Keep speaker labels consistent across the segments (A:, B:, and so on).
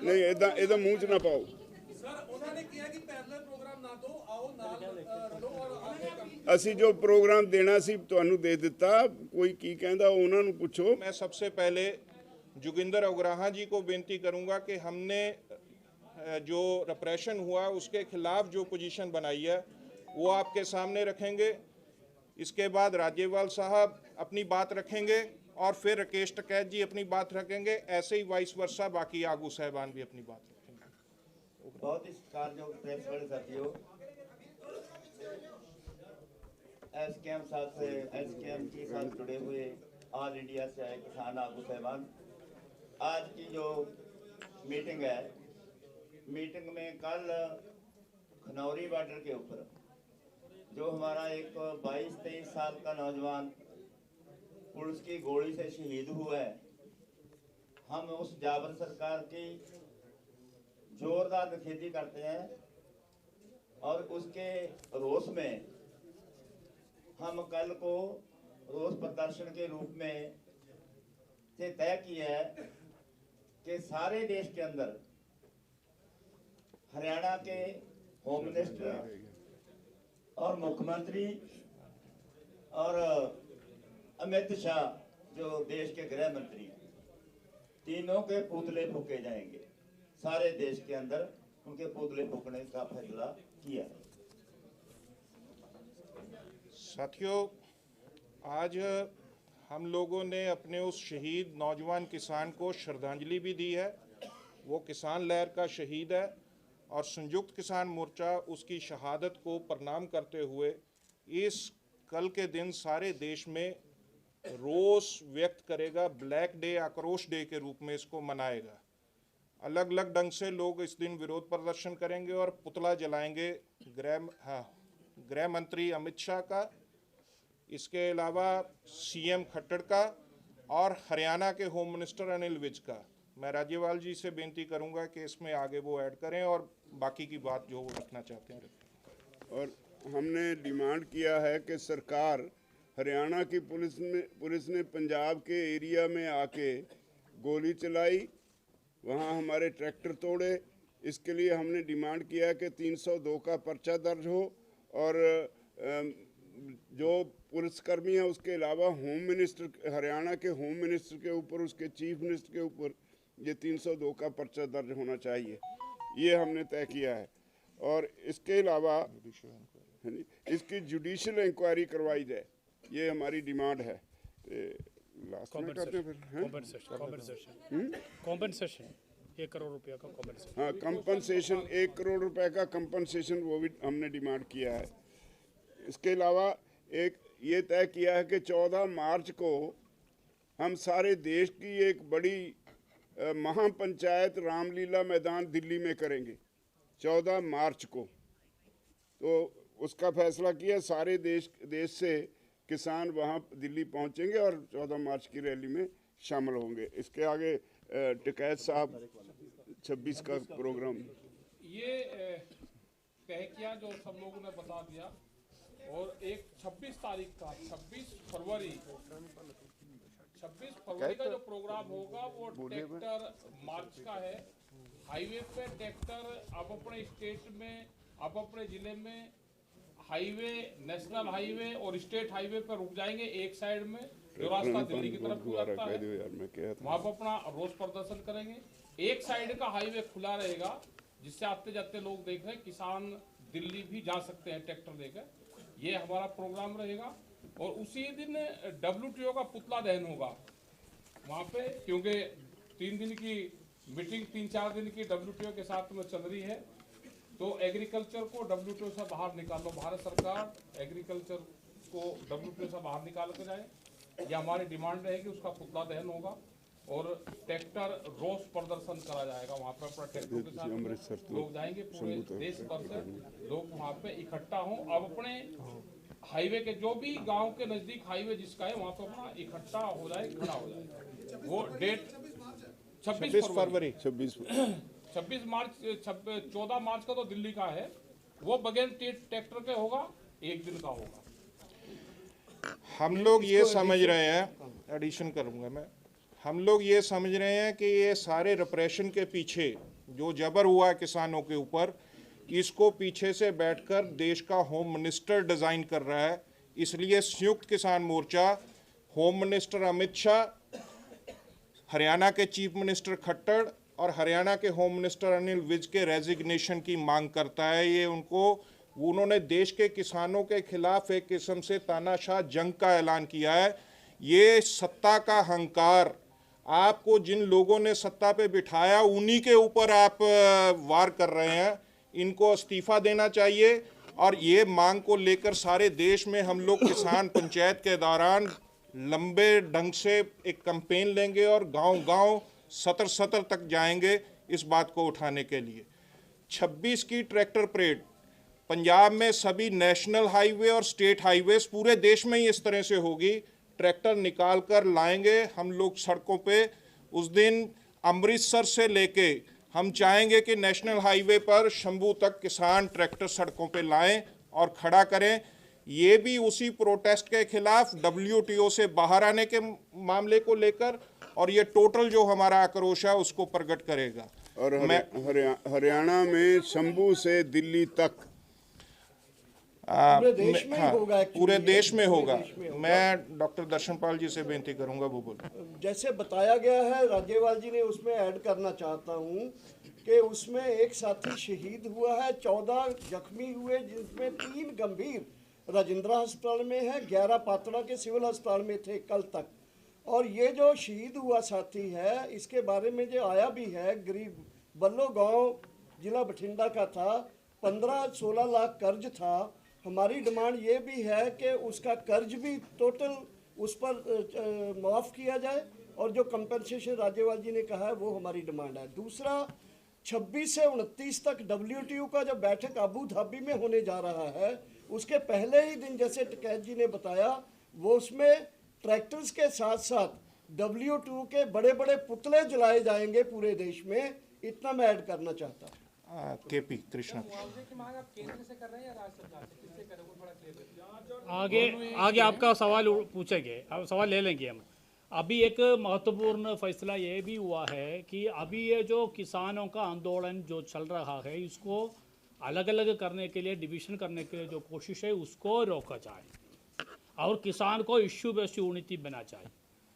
A: नहीं ਇਹਦਾ ਮੂੰਹ 'ਚ ਨਾ ਪਾਓ।
B: सर उन्होंने किया कि पैरेलल प्रोग्राम ना दो, आओ नाल रलो और आगे काम।
A: ਅਸੀਂ ਜੋ ਪ੍ਰੋਗਰਾਮ ਦੇਣਾ ਸੀ ਤੁਹਾਨੂੰ ਦੇ ਦਿੱਤਾ, ਕੋਈ ਕੀ ਕਹਿੰਦਾ ਉਹਨਾਂ ਨੂੰ ਪੁੱਛੋ।
C: मैं सबसे पहले जोगिंदर उग्राहा जी को बेनती करूंगा कि हमने जो रिप्रेशन हुआ उसके खिलाफ जो पोजीशन बनाई है वो आपके सामने रखेंगे। इसके बाद राज्यपाल साहब अपनी बात रखेंगे और फिर राकेश टिकैत जी अपनी बात रखेंगे। ऐसे ही वाइस वर्सा बाकी आगू साहबान भी अपनी बात रखेंगे।
D: बहुत ही सत्कारयोग प्रेस वाले साथियों, एसकेएम साथ से एसकेएम के साथ जुड़े हुए ऑल इंडिया से आए किसान आगू साहबान, आज की जो मीटिंग है, मीटिंग में कल खनौरी बॉर्डर के ऊपर जो हमारा एक 22-23 साल का नौजवान पुलिस की गोली से शहीद हुआ है, हम उस जाबर सरकार की जोरदार निखेधी करते हैं और उसके रोष में हम कल को रोष प्रदर्शन के रूप में से तय किया है कि सारे देश के अंदर हरियाणा के होम मिनिस्टर और मुख्यमंत्री और अमित शाह जो देश के गृह मंत्री हैं, तीनों के पुतले फूके जाएंगे। सारे देश के अंदर उनके पुतले फूकने का फैसला किया है।
C: साथियों, आज हम लोगों ने अपने उस शहीद नौजवान किसान को श्रद्धांजलि भी दी है। वो किसान लहर का शहीद है और संयुक्त किसान मोर्चा उसकी शहादत को प्रणाम करते हुए इस कल के दिन सारे देश में रोष व्यक्त करेगा। ब्लैक डे, आक्रोश डे के रूप में इसको मनाएगा। अलग अलग ढंग से लोग इस दिन विरोध प्रदर्शन करेंगे और पुतला जलाएंगे गृह मंत्री अमित शाह का, इसके अलावा सीएम खट्टर का और हरियाणा के होम मिनिस्टर अनिल विज का। मैं राज्यपाल जी से बेनती करूंगा कि इसमें आगे वो ऐड करें और बाकी की बात जो वो रखना चाहते हैं रखें।
A: और हमने डिमांड किया है कि सरकार, हरियाणा की पुलिस ने पंजाब के एरिया में आके गोली चलाई, वहाँ हमारे ट्रैक्टर तोड़े। इसके लिए हमने डिमांड किया है कि 302 का पर्चा दर्ज हो और जो पुलिसकर्मी है उसके अलावा होम मिनिस्टर, हरियाणा के होम मिनिस्टर के ऊपर, उसके चीफ मिनिस्टर के ऊपर ये 302 का पर्चा दर्ज होना चाहिए। ये हमने तय किया है। और इसके अलावा इसकी जुडिशल इंक्वायरी करवाई जाए, ये हमारी डिमांड है। लास्ट में करते हैं फिर
E: कॉम्पनसेशन 1 करोड़ रुपया का कॉम्पनसेशन।
A: हाँ, कंपनसेशन 1 करोड़ रुपए का कंपनसेशन, वो भी हमने डिमांड किया है। इसके अलावा एक ये तय किया है कि 14 मार्च को हम सारे देश की एक बड़ी महापंचायत रामलीला मैदान दिल्ली में करेंगे 14 मार्च को। तो उसका फैसला किया, सारे देश से किसान वहाँ दिल्ली पहुँचेंगे और 14 मार्च की रैली में शामिल होंगे। इसके आगे टिकैत साहब 26 का प्रोग्राम
B: ये तय किया जो सब लोगों ने बता दिया। और एक 26 तारीख का 26 फरवरी का जो प्रोग्राम होगा वो ट्रैक्टर मार्च का है। हाईवे पे ट्रैक्टर अब अपने स्टेट में, अब अपने जिले में हाईवे, नेशनल हाईवे और स्टेट हाईवे पर रुक जाएंगे। एक साइड में जो रास्ता दिल्ली की तरफ गुजरता है वहाँ पर अपना रोष प्रदर्शन करेंगे। एक साइड का हाईवे खुला रहेगा जिससे आते जाते लोग देख रहे हैं, किसान दिल्ली भी जा सकते हैं ट्रैक्टर लेकर। ये हमारा प्रोग्राम रहेगा। और उसी दिन WTO का पुतला दहन होगा वहाँ पे, क्योंकि 3 दिन की मीटिंग, 3-4 दिन की WTO के साथ में चल रही है। तो एग्रीकल्चर को WTO से बाहर निकाल लो, भारत सरकार एग्रीकल्चर को WTO से बाहर निकाल कर जाए, ये हमारी डिमांड रहेगी। उसका पुतला दहन होगा और ट्रैक्टर रोष प्रदर्शन करा जाएगा। वहाँ पर अपना ट्रैक्टर के साथ लोग जाएंगे, पूरे देश भर से लोग वहाँ पे इकट्ठा हों। अब अपने हाईवे के जो भी गांव के नजदीक हाईवे जिसका है वहाँ पे अपना इकट्ठा हो जाए, खड़ा हो जाए। वो डेट 26 फरवरी 26 मार्च 14 मार्च का तो दिल्ली का है, वो बगैर ट्रैक्टर के होगा, एक दिन का होगा।
C: हम लोग ये समझ रहे हैं, एडिशन करूंगा मैं, हम लोग ये समझ रहे हैं कि ये सारे रिप्रेशन के पीछे जो जबर हुआ है किसानों के ऊपर, इसको पीछे से बैठकर देश का होम मिनिस्टर डिज़ाइन कर रहा है। इसलिए संयुक्त किसान मोर्चा होम मिनिस्टर अमित शाह, हरियाणा के चीफ मिनिस्टर खट्टर और हरियाणा के होम मिनिस्टर अनिल विज के रेजिग्नेशन की मांग करता है। ये उन्होंने देश के किसानों के खिलाफ एक किस्म से तानाशाह जंग का ऐलान किया है। ये सत्ता का अहंकार, आपको जिन लोगों ने सत्ता पे बिठाया उन्हीं के ऊपर आप वार कर रहे हैं। इनको इस्तीफा देना चाहिए और ये मांग को लेकर सारे देश में हम लोग किसान पंचायत के दौरान लंबे ढंग से एक कैंपेन लेंगे और गांव-गांव सतर तक जाएंगे इस बात को उठाने के लिए। 26 की ट्रैक्टर परेड पंजाब में सभी नेशनल हाईवे और स्टेट हाईवेज पूरे देश में ही इस तरह से होगी। ट्रैक्टर निकाल कर लाएंगे हम लोग सड़कों पे। उस दिन अमृतसर से लेके हम चाहेंगे कि नेशनल हाईवे पर शंभू तक किसान ट्रैक्टर सड़कों पे लाएं और खड़ा करें। ये भी उसी प्रोटेस्ट के खिलाफ WTO से बाहर आने के मामले को लेकर, और ये टोटल जो हमारा आक्रोश है उसको प्रकट करेगा।
A: और हरियाणा में शंभू से दिल्ली तक
F: पूरे देश में
C: हाँ,
F: होगा।
C: पूरे देश में होगा। मैं डॉक्टर दर्शनपाल जी से बेनती करूंगा वो बोले।
F: जैसे बताया गया है, राज्यपाल जी ने उसमें ऐड करना चाहता हूं कि उसमें एक साथी शहीद हुआ है, 14 जख्मी हुए, जिसमें 3 गंभीर राजेंद्रा अस्पताल में है, 11 पातड़ा के सिविल अस्पताल में थे कल तक। और ये जो शहीद हुआ साथी है, इसके बारे में जो आया भी है, गरीब बल्लो गांव जिला बठिंडा का था, 15-16 लाख कर्ज था। हमारी डिमांड ये भी है कि उसका कर्ज भी टोटल उस पर माफ़ किया जाए, और जो कंपनसेशन राज्यपाल जी ने कहा है वो हमारी डिमांड है। दूसरा, 26 से 29 तक WTO का जो बैठक अबू धाबी में होने जा रहा है, उसके पहले ही दिन जैसे टिकैत जी ने बताया, वो उसमें ट्रैक्टर्स के साथ साथ WTO के बड़े बड़े पुतले जलाए जाएंगे पूरे देश में। इतना मैं ऐड करना चाहता हूँ।
C: KP कृष्णा,
E: आगे आपका सवाल पूछेंगे, अब सवाल ले लेंगे हम। अभी एक महत्वपूर्ण फैसला ये भी हुआ है कि अभी ये जो किसानों का आंदोलन जो चल रहा है, इसको अलग अलग करने के लिए, डिवीजन करने के लिए जो कोशिश है उसको रोका जाए और किसान को इश्यू बेस्ड यूनिटी बना जाए।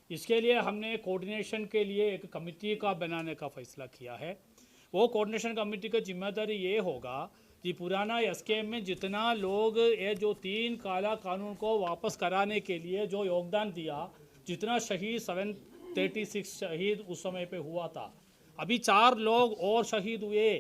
E: इसके लिए हमने कोऑर्डिनेशन के लिए एक कमेटी का बनाने का फैसला किया है। वो कोऑर्डिनेशन कमेटी का जिम्मेदारी ये होगा कि पुराना SKM में जितना लोग ये जो 3 काला कानून को वापस कराने के लिए जो योगदान दिया, जितना शहीद 736 शहीद उस समय पे हुआ था, अभी 4 लोग और शहीद हुए,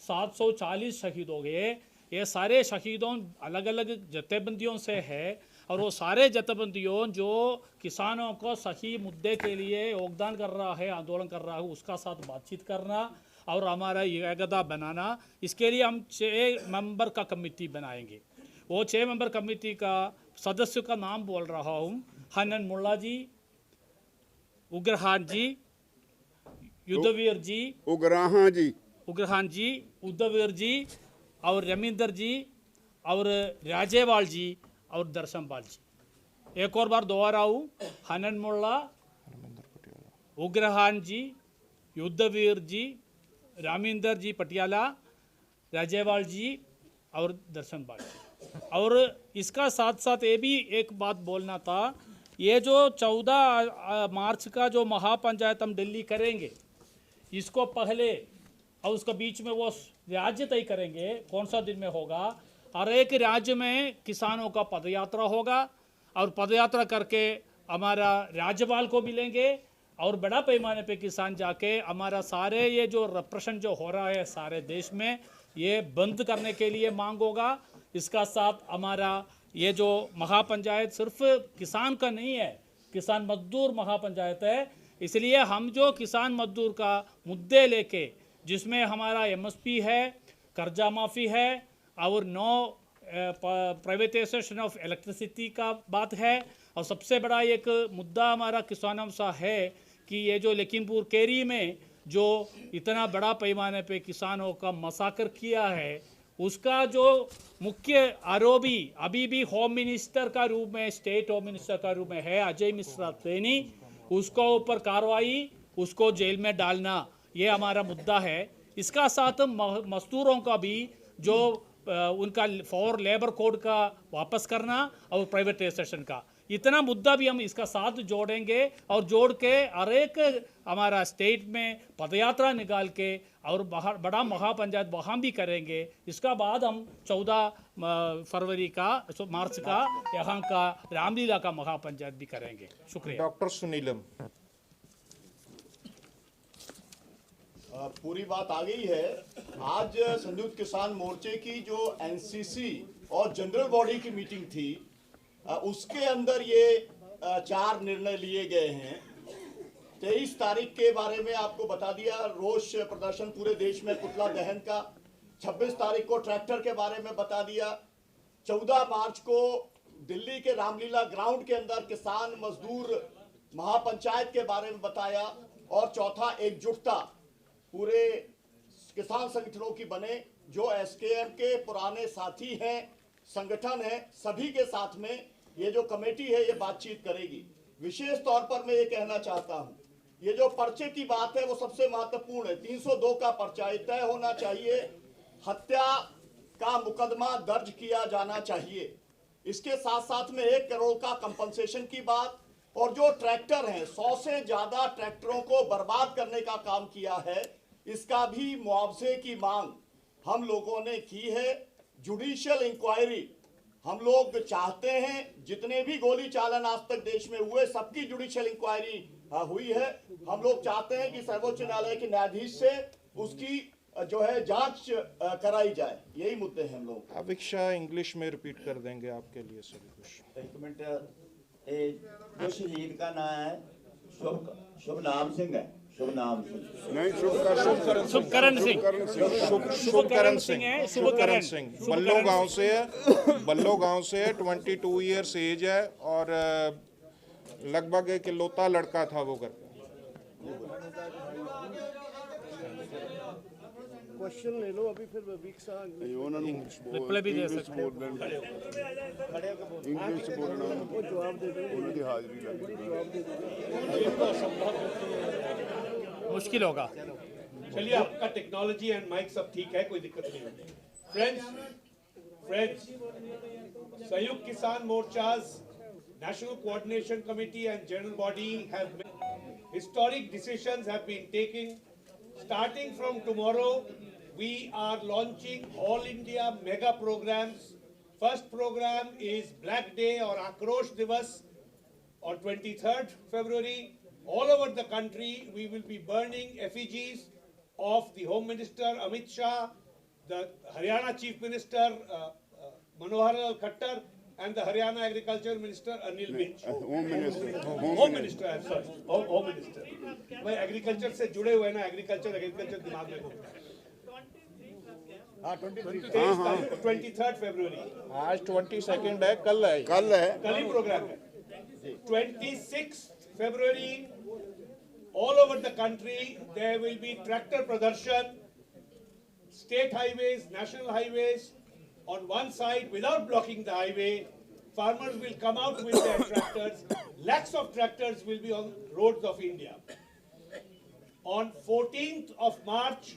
E: 740 शहीद हो गए। ये सारे शहीदों अलग अलग जथेबंदियों से है, और वो सारे जथेबंदियों जो किसानों को सही मुद्दे के लिए योगदान कर रहा है, आंदोलन कर रहा है, उसका साथ बातचीत करना और हमारा एकता बनाना। इसके लिए हम 6 मेंबर का कमेटी बनाएंगे। वो 6 मेंबर कमेटी का सदस्य का नाम बोल रहा हूँ: हनन मुल्ला जी, उग्रहान जी, युद्धवीर जी, उग्रहान जी, उद्धवीर जी और रमिंदर जी और राजेवाल जी और दर्शनपाल जी। एक और बार दोहराऊं: हनन मुल्ला, उग्रहान जी, युद्धवीर जी, रामिंदर जी पटियाला, राजेवाल जी और दर्शनपाल जी। और इसका साथ साथ ये भी एक बात बोलना था, ये जो 14 मार्च का जो महापंचायत हम दिल्ली करेंगे, इसको पहले और उसके बीच में वो राज्य तय करेंगे कौन सा दिन में होगा। हर एक राज्य में किसानों का पदयात्रा होगा और पदयात्रा करके हमारा राज्यपाल को मिलेंगे और बड़ा पैमाने पे किसान जाके हमारा सारे ये जो रिप्रेशन जो हो रहा है सारे देश में, ये बंद करने के लिए मांग होगा। इसका साथ हमारा ये जो महापंचायत सिर्फ किसान का नहीं है, किसान मजदूर महापंचायत है। इसलिए हम जो किसान मजदूर का मुद्दे लेके, जिसमें हमारा MSP है, कर्जा माफ़ी है और नो प्राइवेटाइजेशन ऑफ इलेक्ट्रिसिटी का बात है, और सबसे बड़ा एक मुद्दा हमारा किसानों सा है कि ये जो लखीमपुर केरी में जो इतना बड़ा पैमाने पे किसानों का मसाकर किया है, उसका जो मुख्य आरोपी अभी भी होम मिनिस्टर का रूप में, स्टेट होम मिनिस्टर का रूप में है, अजय मिश्रा तेनी। उसको ऊपर कार्रवाई, उसको जेल में डालना, ये हमारा मुद्दा है। इसका साथ मजदूरों का भी जो उनका फॉर लेबर कोड का वापस करना और प्राइवेटाइजेशन का, इतना मुद्दा भी हम इसका साथ जोड़ेंगे और जोड़ के हर एक हमारा स्टेट में पदयात्रा निकाल के और बड़ा महापंचायत वहाँ भी करेंगे। इसका बाद हम 14 फरवरी का मार्च का यहाँ का रामलीला का महापंचायत भी करेंगे। शुक्रिया।
C: डॉक्टर सुनीलम।
F: पूरी बात आ गई है। आज संयुक्त किसान मोर्चे की जो एनसीसी और जनरल बॉडी की मीटिंग थी, उसके अंदर ये 4 निर्णय लिए गए हैं। 23 तारीख के बारे में आपको बता दिया, रोष प्रदर्शन पूरे देश में पुतला दहन का। 26 तारीख को ट्रैक्टर के बारे में बता दिया। 14 मार्च को दिल्ली के रामलीला ग्राउंड के अंदर किसान मजदूर महापंचायत के बारे में बताया। और चौथा, एकजुटता पूरे किसान संगठनों की बने, जो एसकेएम के पुराने साथी हैं, संगठन है, सभी के साथ में ये जो कमेटी है ये बातचीत करेगी। विशेष तौर पर मैं ये कहना चाहता हूं, ये जो पर्चे की बात है वो सबसे महत्वपूर्ण है। 302 का पर्चा तय होना चाहिए, हत्या का मुकदमा दर्ज किया जाना चाहिए। इसके साथ साथ में 1 करोड़ का कंपनसेशन की बात, और जो ट्रैक्टर हैं 100 से ज्यादा ट्रैक्टरों को बर्बाद करने का काम किया है, इसका भी मुआवजे की मांग हम लोगों ने की है। जुडिशियल इंक्वायरी हम लोग चाहते हैं, जितने भी गोली चालन आज तक देश में हुए सबकी जुडिशियल इंक्वायरी हुई है। हम लोग चाहते हैं कि सर्वोच्च न्यायालय के न्यायाधीश से उसकी जो है जांच कराई जाए। यही मुद्दे हैं हम लोग।
C: अभिक्षा इंग्लिश में रिपीट कर देंगे आपके लिए सभी कुछ।
D: एक मिनट, जो शहीद का नाम है शुभ नाम सिंह है। शुभ नाम सिंह
A: नहीं,
E: शुभकरण सिंह।
C: शुभकरण सिंह है। शुभकरण सिंह बल्लो गांव से है। बल्लो गांव से है। 22 ईयर्स एज है और लगभग एक इकलौता लड़का था वो घर पे।
F: क्वेश्चन ले लो अभी, फिर वीक्सा
E: रिप्लाई भी दे सकते हैं।
A: इंग्लिश बोलना,
F: वो जवाब दे देंगे।
A: उनकी हाजिरी लगेगी।
E: मुश्किल होगा।
G: चलिए, आपका टेक्नोलॉजी एंड माइक सब ठीक है, कोई दिक्कत नहीं होगी। फ्रेंड्स, संयुक्त किसान मोर्चा's National Coordination Committee and General Body have made historic decisions have been taken. Starting from tomorrow, we are launching all India mega programs. First program is Black Day or Akrosh Divas on 23rd February. All over the country, we will be burning effigies of the Home Minister Amit Shah, the Haryana Chief Minister Manohar Lal Khattar, and the Haryana Agriculture Minister Anil Vij.
A: Home minister,
G: home minister, I'm sorry, home minister. मैं agriculture से जुड़े हुए ना, agriculture दिमाग में घूमता है। 23rd February।
C: आज 22nd है, कल है।
A: कल
G: ही प्रोग्राम है। 26th February, all over the country there will be tractor pradarshan, state highways, national highways. On one side, without blocking the highway, farmers will come out with their tractors. Lakhs of tractors will be on roads of India. On 14th of March,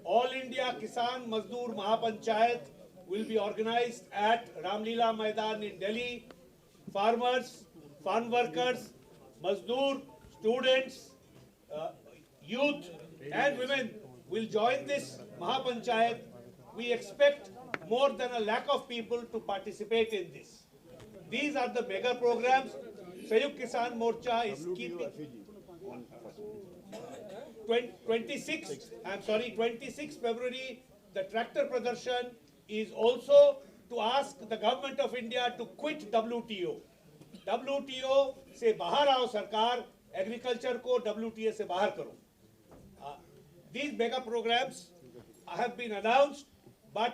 G: All India Kisan Mazdoor Mahapanchayat will be organized at Ramlila Maidan in Delhi. Farmers, farm workers, Mazdoor, students, youth and women will join this Mahapanchayat. We expect more than 1 lakh of people to participate in this. These are the mega programs. Sayukt Kisan Morcha is keeping 26 February, the tractor pradarshan is also to ask the government of India to quit WTO. WTO से बाहर आओ सरकार, agriculture को WTO से बाहर करो. These mega programs have been announced, but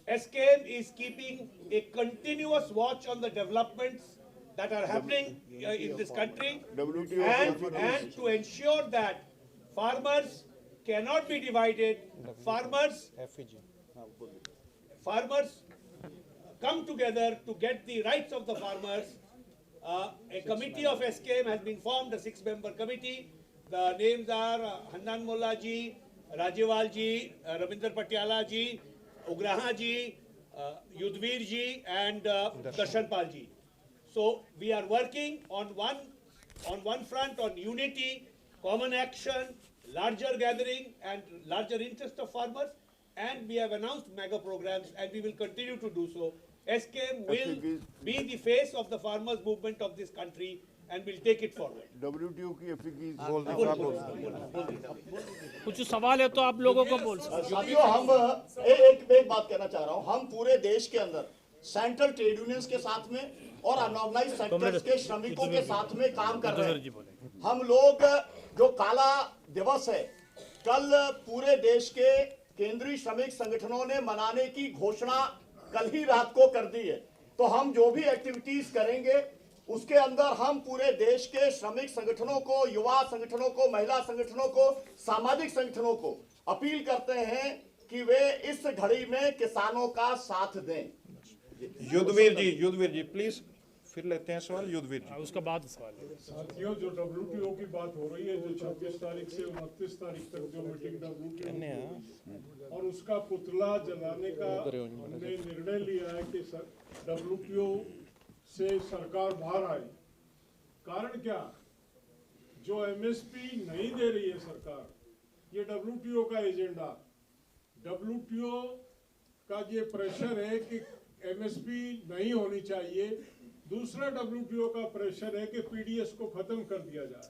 G: SKM is keeping a continuous watch on the developments that are happening in this country, and to ensure that farmers cannot be divided. Farmers come together to get the rights of the farmers. A committee of SKM has been formed, a 6-member committee. The names are Handan Mullah ji, Rajewal ji, Ravinder Patiala ji, Ugraha ji, Yudhvir ji, and Darshan Pal ji. So we are working on one front on unity, common action, larger gathering, and larger interest of farmers. And we have announced mega programs, and we will continue to do so. SKM will be the face of the farmers' movement of this country and will take it forward.
A: WTO की एफिकी
E: कुछ सवाल है तो आप लोगों को बोल सकते हैं।
H: साथियों, हम एक बात कहना चाह रहा हूं। हम पूरे देश के अंदर सेंट्रल ट्रेड यूनियंस के साथ में और अनऑर्गेनाइज्ड सेक्टर्स के श्रमिकों के साथ में काम कर रहे हैं। हम लोग जो काला दिवस है, कल पूरे देश के केंद्रीय श्रमिक संगठनों ने मनाने की घोषणा कल ही रात को कर दी है। तो हम जो भी एक्टिविटीज करेंगे उसके अंदर हम पूरे देश के श्रमिक संगठनों को, युवा संगठनों को, महिला संगठनों को, सामाजिक संगठनों को अपील करते हैं कि वे इस घड़ी में किसानों का साथ दें।
C: युद्धवीर जी प्लीज फिर लेते हैं सवाल। युद्धवीर जी,
E: उसका बाद सवाल है।
I: साथियों, जो WTO की बात हो रही है, जो 26 तारीख से 29 तारीख तक जो मीटिंग WTO और उसका पुतला जलाने का हमने निर्णय लिया है कि WTO से सरकार बाहर आए। कारण क्या? जो MSP नहीं दे रही है सरकार, ये WTO का एजेंडा, WTO का ये प्रेशर है कि MSP नहीं होनी चाहिए। दूसरा WTO का प्रेशर है कि PDS को खत्म कर दिया जाए।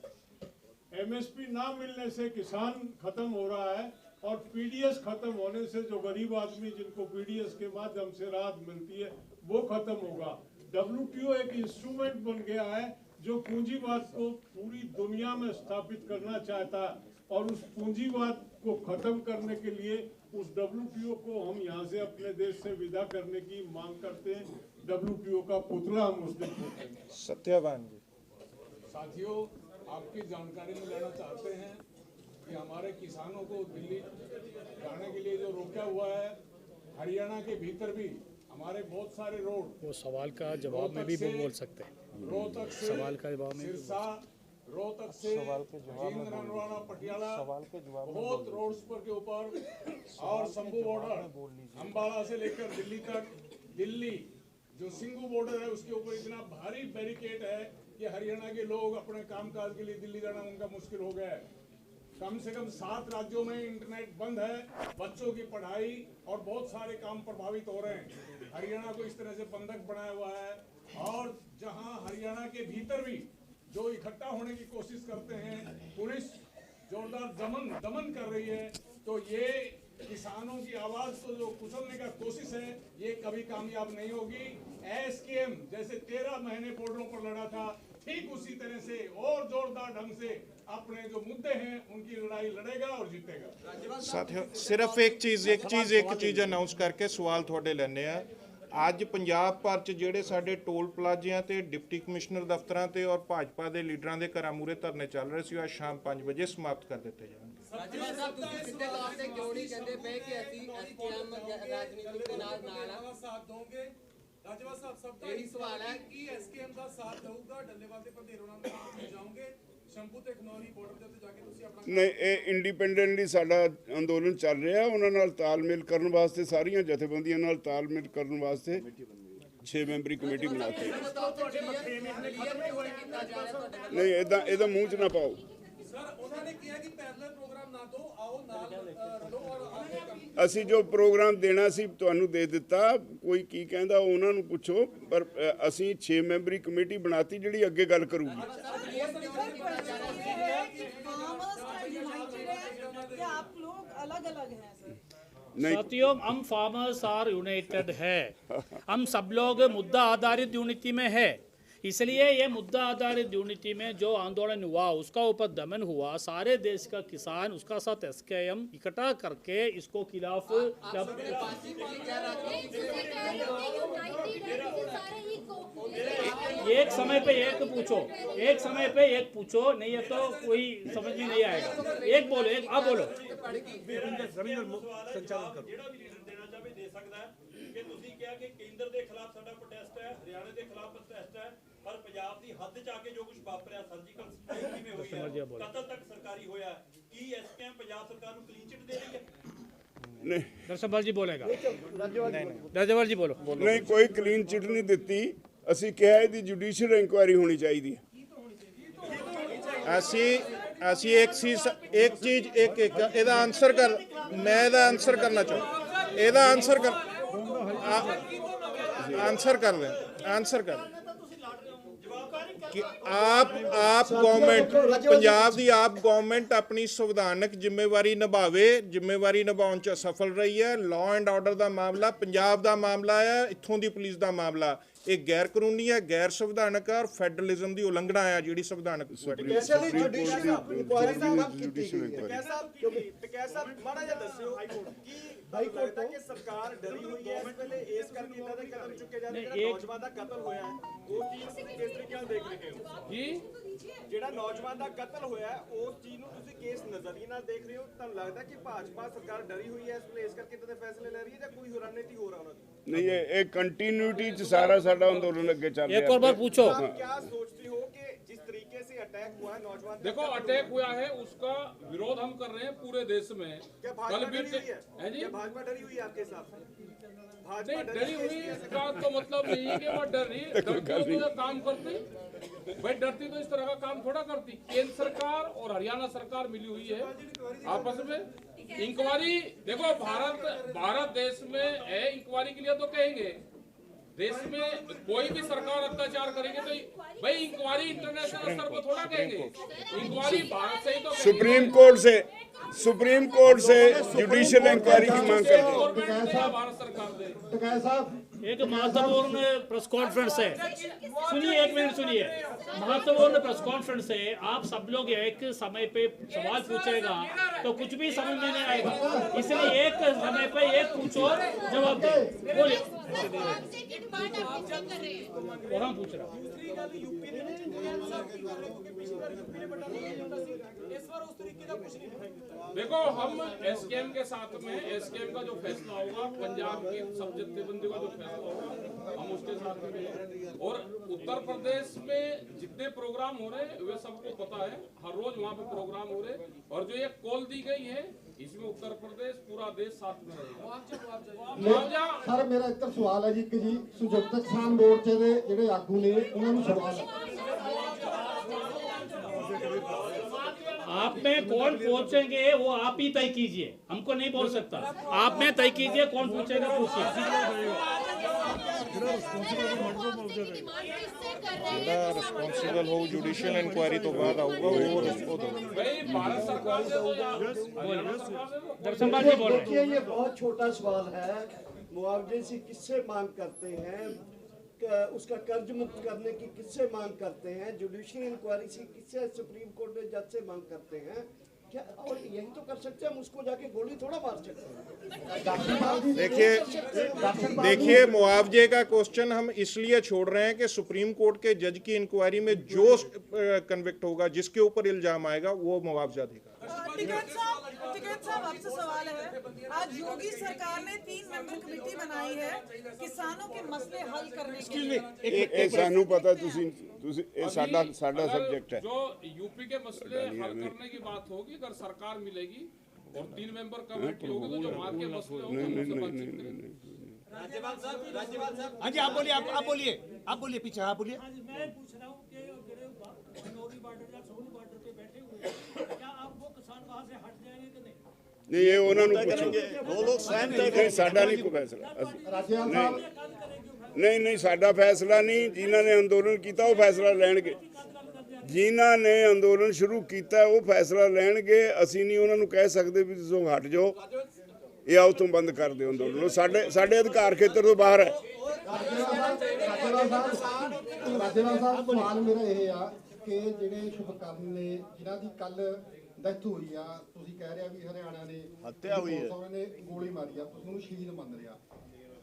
I: MSP ना मिलने से किसान खत्म हो रहा है और PDS खत्म होने से जो गरीब आदमी जिनको PDS के माध्यम से राहत मिलती है वो खत्म होगा। WTO एक इंस्ट्रूमेंट बन गया है जो पूंजीवाद को पूरी दुनिया में स्थापित करना चाहता है और उस पूंजीवाद को खत्म करने के लिए उस WTO को हम यहाँ से अपने देश से विदा करने की मांग करते हैं। WTO का पुतला हम उस दिन फूकेंगे।
C: सत्यवान जी,
B: साथियों, आपकी जानकारी में लेना चाहते हैं कि हमारे किसानों को दिल्ली जाने के लिए जो रोका हुआ है, हरियाणा के भीतर भी हमारे बहुत सारे रोड,
E: वो सवाल का जवाब में भी वो बोल सकते हैं।
B: रोहतक से
E: सवाल का जवाब में
B: सिरसा, रोहतक से जिंद, रंगवाड़ा, पटियाला, बहुत रोड्स पर के ऊपर और शंभू बॉर्डर, अम्बाला से लेकर दिल्ली तक, दिल्ली जो सिंघू बॉर्डर है उसके ऊपर इतना भारी बैरिकेड है कि हरियाणा के लोग अपने कामकाज के लिए दिल्ली जाना उनका मुश्किल हो गया है। कम से कम 7 राज्यों में इंटरनेट बंद है, बच्चों की पढ़ाई और बहुत सारे काम प्रभावित हो रहे हैं। हरियाणा को इस तरह से बंधक बनाया हुआ है और जहां हरियाणा के भीतर भी जो इकट्ठा होने की कोशिश करते हैं, पुलिस जोरदार दमन कर रही है। तो ये किसानों की आवाज को जो कुचलने का कोशिश है, ये कभी कामयाब नहीं होगी। SKM जैसे 13 महीने बॉर्डरों पर लड़ा था, ठीक उसी तरह से और जोरदार ढंग से अपने जो मुद्दे हैं उनकी लड़ाई लड़ेगा और जीतेगा।
C: साथियों, सिर्फ एक चीज़ अनाउंस करके सवाल थोड़े लेने हैं। ਅੱਜ ਪੰਜਾਬ ਭਰ 'ਚ ਜਿਹੜੇ ਸਾਡੇ ਟੋਲ ਪਲਾਜ਼ਿਆਂ ਤੇ ਡਿਪਟੀ ਕਮਿਸ਼ਨਰ ਦਫ਼ਤਰਾਂ ਤੇ ਔਰ ਭਾਜਪਾ ਦੇ ਲੀਡਰਾਂ ਦੇ ਘਰਾਂ ਮੂਹਰੇ ਧਰਨੇ ਚੱਲ ਰਹੇ ਸੀ, ਉਹ ਅੱਜ ਸ਼ਾਮ 5 ਵਜੇ ਸਮਾਪਤ ਕਰ ਦਿੱਤੇ ਜਾਣਗੇ।
J: ਰਾਜੇਵਾਲ ਸਾਹਿਬ, ਤੁਸੀਂ ਸਿੱਧੇ ਤੌਰ ਤੇ ਕਿਉਂ ਨਹੀਂ ਕਹਿੰਦੇ ਪਏ ਕਿ ਅਸੀਂ SKM ਰਾਜਨੀਤੀ ਦੇ ਨਾਲ
K: ਸਾਥ ਦੋਗੇ? ਰਾਜੇਵਾਲ ਸਾਹਿਬ, ਸਭ ਦਾ ਇਹੀ ਸਵਾਲ ਹੈ ਕਿ SKM ਦਾ ਸਾਥ ਦਊਗਾ, ਡੱਲੇਵਾਲ ਦੇ ਪੰਧੇਰੋਂ ਨਾਲ ਸਾਥ ਜਾਓਗੇ, ਸ਼ੰਭੂ ਤੇ ਖਨੌਰੀ ਬਾਰਡਰ ਦੇ ਉੱਤੇ ਜਾ ਕੇ ਤੁਸੀਂ ਆਪਣਾ
A: ਨਹੀਂ, ਇਹ ਇੰਡੀਪੈਂਡੈਂਟਲੀ ਸਾਡਾ ਅੰਦੋਲਨ ਚੱਲ ਰਿਹਾ। ਉਹਨਾਂ ਨਾਲ ਤਾਲਮੇਲ ਕਰਨ ਵਾਸਤੇ, ਸਾਰੀਆਂ ਜਥੇਬੰਦੀਆਂ ਨਾਲ ਤਾਲਮੇਲ ਕਰਨ ਵਾਸਤੇ 6 ਮੈਂਬਰੀ ਕਮੇਟੀ ਬਣਾ ਕੇ, ਨਹੀਂ ਇਹਦਾ ਮੂੰਹ 'ਚ ਨਾ ਪਾਓ।
K: ਸਰ, ਉਹਨਾਂ ਨੇ ਕਿਹਾ ਕਿ ਪੈਰਲਲ ਪ੍ਰੋਗਰਾਮ ਨਾ ਦੋ, ਆਓ ਨਾਲ ਰਲੋ ਔਰ ਆਗੇ ਕੰਮ।
A: ਅਸੀਂ ਜੋ ਪ੍ਰੋਗਰਾਮ ਦੇਣਾ ਸੀ ਤੁਹਾਨੂੰ ਦੇ ਦਿੱਤਾ। ਕੋਈ ਕੀ ਕਹਿੰਦਾ ਉਹਨਾਂ ਨੂੰ ਪੁੱਛੋ, ਪਰ ਅਸੀਂ 6 ਮੈਂਬਰੀ ਕਮੇਟੀ ਬਣਾਤੀ ਜਿਹੜੀ ਅੱਗੇ ਗੱਲ ਕਰੂਗੀ।
E: साथियों, हम फार्मर्स आर यूनाइटेड है। हम सब लोग मुद्दा आधारित यूनिटी में है। इसलिए ये मुद्दा आधारित यूनिटी में जो आंदोलन हुआ, उसका ऊपर दमन हुआ, सारे देश का किसान उसका साथ SKM इकट्ठा करके इसको खिलाफ एक समय पे एक पूछो, नहीं है तो कोई समझ में नहीं आएगा। एक बोलो, एक आप बोलो।
L: ਕਿ ਤੁਸੀਂ ਕਿਹਾ ਕਿ ਕੇਂਦਰ ਦੇ ਖਿਲਾਫ ਸਾਡਾ ਪ੍ਰੋਟੈਸਟ ਹੈ, ਹਰਿਆਣਾ ਦੇ ਖਿਲਾਫ ਪ੍ਰੋਟੈਸਟ ਹੈ, ਪਰ ਪੰਜਾਬ ਦੀ ਹੱਦ ਚ ਆ ਕੇ ਜੋ ਕੁਝ ਵਾਪਰਿਆ, ਸਰਜੀਕਲ ਸਟ੍ਰਾਈਕ ਕਿਵੇਂ ਹੋਈ ਹੈ, ਕਤਲ ਤੱਕ ਸਰਕਾਰੀ ਹੋਇਆ, ਕੀ ਐਸਕੇਐਮ ਪੰਜਾਬ ਸਰਕਾਰ ਨੂੰ ਕਲੀਨ ਚਿੱਟ ਦੇ ਰਹੀ ਹੈ?
A: नहीं
E: दर्शनपाल जी बोलेगा, राज्यपाल जी बोलो।
A: नहीं, कोई क्लीन चिट नहीं दिती। ਅਸੀਂ ਕਿਹਾ ਇਹਦੀ ਜੁਡੀਸ਼ੀਅਲ ਇਨਕੁਆਇਰੀ ਹੋਣੀ ਚਾਹੀਦੀ ਹੈ।
C: ਅਸੀਂ ਇੱਕ ਚੀਜ਼ ਇਹਦਾ ਆਨਸਰ ਕਰ, ਮੈਂ ਇਹਦਾ ਆਨਸਰ ਕਰਨਾ ਚਾਹੁੰਦਾ, ਇਹਦਾ ਆਨਸਰ ਕਰ कि आप गवर्नमेंट पंजाब दी आप गवर्नमेंट अपनी संविधानक जिम्मेवारी निभावे, जिम्मेवारी निभाउण च सफल रही है। लॉ एंड ऑर्डर का मामला पंजाब का मामला है, इत्थों दी पुलिस का मामला ये गैर कानूनी है, गैर संविधानक है और फेडरलिज्म की उलंघना है जी संविधानक।
M: सरकार डरी हुई है इस वेले इस करके इन्हां दे कदम चुके जा रहे हैं। नौजवान दा कत्ल होया है उस चीज ਨੂੰ ਕਿਸ ਤਰੀਕੇ ਨਾਲ ਦੇਖ ਰਹੇ ਹੋ ਜੀ? ਜਿਹੜਾ ਨੌਜਵਾਨ ਦਾ ਕਤਲ ਹੋਇਆ ਉਸ ਚੀਜ਼ ਨੂੰ ਤੁਸੀਂ ਕਿਸ ਨਜ਼ਰੀਏ ਨਾਲ ਦੇਖ ਰਹੇ ਹੋ? ਤੁਹਾਨੂੰ ਲੱਗਦਾ ਕਿ ਭਾਜਪਾ ਸਰਕਾਰ ਡਰੀ ਹੋਈ ਹੈ ਇਸ ਵੇਲੇ ਇਸ ਕਰਕੇ ਇਦਾਂ ਦੇ ਫੈਸਲੇ ਲੈ ਰਹੀ ਹੈ ਜਾਂ ਕੋਈ ਹੋਰ ਰਣਨੀਤੀ ਹੋ ਰਹਾ ਉਹਨਾਂ ਦੀ?
A: नहीं, ये कंटिन्यूटी च सारा साडा अंदोलन अगे चल रहा है।
E: एक और बार पूछो,
M: आप क्या सोचते हो कि जिस तरीके से अटैक हुआ है नौजवान,
B: देखो अटैक हुआ है उसका विरोध हम कर रहे हैं पूरे देश में।
M: क्या भाजपा डरी हुई है जी? भाजपा डरी हुई है आपके हिसाब से?
B: नहीं, डरी हुई का तो मतलब नहीं है कि वो डर रही तो काम करती भाई, डरती तो इस तरह का काम थोड़ा करती। केंद्र सरकार और हरियाणा सरकार मिली हुई है आपस में। इंक्वायरी देखो, भारत देश में है, इंक्वायरी के लिए तो कहेंगे। देश में कोई भी सरकार अत्याचार करेंगे तो भाई इंक्वायरी इंटरनेशनल स्तर पर थोड़ा कहेंगे, इंक्वायरी भारत से ही तो।
A: सुप्रीम कोर्ट से जुडिशियल इंक्वायरी की मांग करते हैं
B: भारत सरकार ने।
E: एक महत्वपूर्ण प्रेस कॉन्फ्रेंस है, सुनिए, एक मिनट सुनिए। महत्वपूर्ण प्रेस कॉन्फ्रेंस है, आप सब लोग एक समय पे सवाल पूछेगा तो कुछ भी समझ में नहीं आएगा, इसलिए एक समय पे एक पूछो जवाब दे। बोलिए, और हम पूछ रहा
B: देखो, हम एसकेएम के साथ में एसकेएम का जो फैसला होगा, पंजाब की सब जत्थेबंदी का जो फैसला होगा, हम उसके साथ में हैं। और उत्तर प्रदेश में जितने प्रोग्राम हो रहे हैं वे सबको पता है, हर रोज वहाँ पे प्रोग्राम हो रहे हैं। और जो ये कॉल दी गई है इसमें उत्तर प्रदेश पूरा देश साथ में रहेगा।
N: सर मेरा एक सवाल है जी कि जी संयुक्त किसान मोर्चे के ਜਿਹੜੇ ਆਗੂ ਨੇ ਉਹਨਾਂ ਨੂੰ ਸਵਾਲ
E: आप में कौन पूछेंगे वो आप ही तय कीजिए, हमको नहीं बोल सकता। आप में तय कीजिए कौन पूछेगा,
C: रिस्पॉन्सिबल हो जुडिशियल इंक्वायरी तो बाद आऊगा वो
B: भारत सरकार
E: दर्शनपाल जी बोल रहे
F: देखिए, ये बहुत छोटा सवाल है। मुआवजे से किससे मांग करते हैं, उसका कर्ज मुक्त करने की किससे मांग करते हैं, जुडिशियल इंक्वायरी से किससे, सुप्रीम कोर्ट में जज से मांग करते हैं क्या? और यही तो कर सकते हैं, हम उसको जाके गोली थोड़ा मार सकते हैं।
C: देखिए मुआवजे का क्वेश्चन हम इसलिए छोड़ रहे हैं कि सुप्रीम कोर्ट के जज की इंक्वायरी में जो कन्विक्ट होगा, जिसके ऊपर इल्जाम आएगा वो मुआवजा देगा।
O: टिकैत साहब आपसे सवाल है, आज योगी सरकार ने 3 मेंबर कमेटी बनाई है किसानों के मसले हल करने के लिए।
A: ਇਹ ਸਾਨੂੰ ਪਤਾ, ਤੁਸੀਂ ਇਹ ਸਾਡਾ सब्जेक्ट है।
B: जो यूपी के मसले हल करने की बात होगी, अगर सरकार मिलेगी और 3 मेंबर कमेटी होगी तो जो वहाँ के मसले होंगे।
M: राज्यपाल साहब हाँ जी, आप बोलिए पीछे, आप बोलिए।
E: मैं पूछ रहा हूँ कि खनौरी बॉर्डर या सोनी बॉर्डर पे बैठे हुए हैं, क्या आप वो किसान वहाँ से हट जाएंगे कि नहीं?
A: नहीं, ये उन्होंने पूछो, वो लोग स्वयं तय करेंगे, साडा नहीं कोई फैसला। नहीं, साडा फैसला नहीं, जिन्हों ने अंदोलन किया वो फैसला लैणगे, जिन्हों ने अंदोलन शुरू किया वो फैसला लैणगे। असीं नहीं उन्होंने कह सकते भी तुसीं हट जाओ या उतों बंद कर दो अंदोलन, साडे अधिकार खेतर तो बाहर है।
N: राज्यपाल साहब सवाल मेरा ये आ कि ਜਿਹੜੇ ਸ਼ੁਭਕਰਨ ਨੇ ਜਿਨ੍ਹਾਂ ਦੀ ਕੱਲ ਡੈਥ ਹੋਈ ਆ, ਤੁਸੀਂ ਕਹਿ ਰਿਹਾ ਵੀ ਹਰਿਆਣਾ ਨੇ ਹੱਤਿਆ ਹੋਈ ਹੈ, ਉਹਨਾਂ ਨੇ ਗੋਲੀ ਮਾਰੀ ਆ, ਤੁਸੀਂ ਉਹਨੂੰ ਸ਼ਹੀਦ ਮੰਨ ਰਿਹਾ।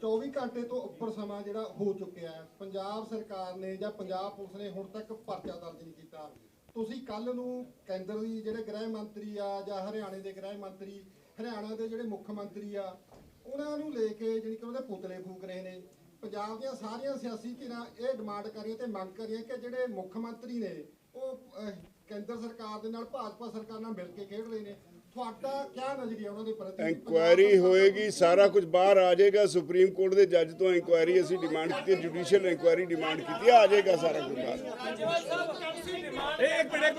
N: 24 ਘੰਟੇ ਤੋਂ ਉੱਪਰ ਸਮਾਂ ਜਿਹੜਾ ਹੋ ਚੁੱਕਿਆ ਹੈ, ਪੰਜਾਬ ਸਰਕਾਰ ਨੇ ਜਾਂ ਪੰਜਾਬ ਪੁਲਿਸ ਨੇ ਹੁਣ ਤੱਕ ਪਰਚਾ ਦਰਜ ਨਹੀਂ ਕੀਤਾ। ਤੁਸੀਂ ਕੱਲ ਨੂੰ ਕੇਂਦਰ ਦੀ ਜਿਹੜੇ ਗ੍ਰਹਿ ਮੰਤਰੀ ਆ ਜਾਂ ਹਰਿਆਣੇ ਦੇ ਗ੍ਰਹਿ ਮੰਤਰੀ, ਹਰਿਆਣਾ ਦੇ ਜਿਹੜੇ ਮੁੱਖ ਮੰਤਰੀ ਆ, ਉਹਨਾਂ ਨੂੰ ਲੈ ਕੇ ਜਿਹੜੀ ਕਿ ਉਹਦੇ ਪੁਤਲੇ ਫੂਕ ਰਹੇ ਨੇ। ਪੰਜਾਬ ਦੀਆਂ ਸਾਰੀਆਂ ਸਿਆਸੀ ਧਿਰਾਂ ਇਹ ਡਿਮਾਂਡ ਕਰ ਰਹੀਆਂ ਤੇ ਮੰਗ ਕਰ ਰਹੀਆਂ ਕਿ ਜਿਹੜੇ ਮੁੱਖ ਮੰਤਰੀ ਨੇ ਉਹ ਕੇਂਦਰ ਸਰਕਾਰ ਦੇ ਨਾਲ ਭਾਜਪਾ ਸਰਕਾਰ ਨਾਲ ਮਿਲ ਕੇ ਖੇਡ ਰਹੇ ਨੇ। ਤੁਹਾਡਾ ਕਿਆ ਨਜ਼ਰੀਆ ਉਹਨਾਂ ਦੇ ਪ੍ਰਤੀ?
A: ਇਨਕੁਆਇਰੀ ਹੋਏਗੀ, ਸਾਰਾ ਕੁਝ ਬਾਹਰ ਆ ਜਾਏਗਾ। ਸੁਪਰੀਮ ਕੋਰਟ ਦੇ ਜੱਜ ਤੋਂ ਇਨਕੁਆਇਰੀ ਅਸੀਂ ਡਿਮਾਂਡ ਕੀਤੀ ਹੈ, ਜੁਡੀਸ਼ੀਅਲ ਇਨਕੁਆਇਰੀ ਡਿਮਾਂਡ ਕੀਤੀ ਆ ਜਾਏਗਾ ਸਾਰਾ ਕੁਝ ਬਾਹਰ।
M: एक मिनट